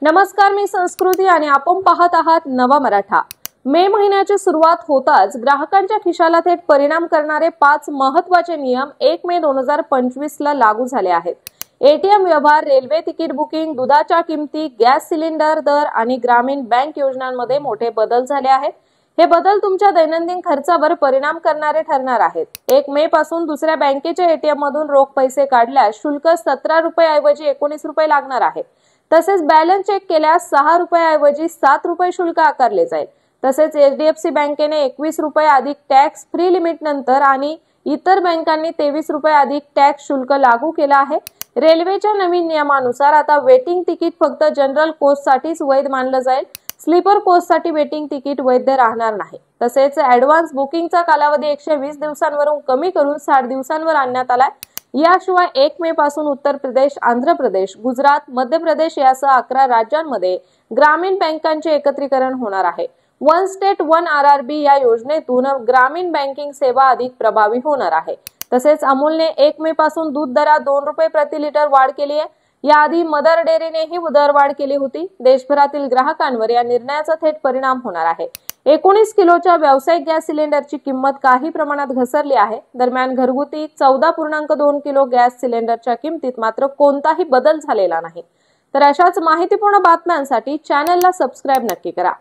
नमस्कार, मी संस्कृती आणि आपण पाहत आहात नवा मराठा। मे महिन्याची सुरुवात होताच ग्राहकांच्या खिशाला थेट परिणाम करणारे 5 महत्त्वाचे नियम 1 मे 2025 ला लागू झाले आहेत। एटीएम व्यवहार, रेल्वे तिकीट बुकिंग, दुधाच्या किमती, गॅस सिलेंडर दर आणि ग्रामीण बँक योजनांमध्ये मोठे बदल झाले आहेत। हे बदल तुमच्या दैनंदिन खर्चावर परिणाम करणारे ठरणार आहेत। 1 मे पासून दुसऱ्या बँकेच्या एटीएम मधून रोख पैसे काढल्यास शुल्क 17 रुपये ऐवजी 19 रुपये लागणार आहे। तसेच बॅलन्स चेक केल्यास 6 रुपये ऐवजी 7 रुपये शुल्क आकारले जाईल। तसेच एचडीएफसी बँकेने 21 रुपये अधिक टॅक्स फ्री लिमिट नंतर आणि इतर बँकांनी 23 रुपये अधिक टॅक्स शुल्क लागू केला आहे। रेल्वेच्या नवीन नियमानुसार आता वेटिंग तिकीट फक्त जनरल कोचसाठीच वैध मानलं जाईल। स्लीपर कोचसाठी वेटिंग तिकीट वैध राहणार नाही। तसेच ॲडव्हान्स बुकिंगचा कालावधी 120 दिवसांवरून कमी करून 60 दिवसांवर आणण्यात आलाय। याशिवाय 1 मे पासून उत्तर प्रदेश, आंध्र प्रदेश, गुजरात, मध्य प्रदेश यासह 11 राज्यांमध्ये ग्रामीण बँकांचे एकत्रीकरण होणार आहे। वन स्टेट वन आरआरबी या योजनेतून ग्रामीण बँकिंग सेवा अधिक प्रभावी होणार आहे। तसेच अमूलने 1 मे पासून दूध दरात 2 रुपये प्रति लिटर वाढ केली आहे। याआधी मदर डेअरीनेही दरवाढ केली होती। देशभरातील ग्राहकांवर या निर्णयाचा थेट परिणाम होणार आहे। 19 किलोच्या व्यावसायिक गॅस सिलेंडरची किंमत काही प्रमाणात घसरली आहे। दरम्यान घरगुती 14.2 किलो गॅस सिलेंडरच्या किमतीत मात्र कोणताही बदल झालेला नाही। तर अशाच माहितीपूर्ण बातम्यांसाठी चॅनलला सबस्क्राइब नक्की करा।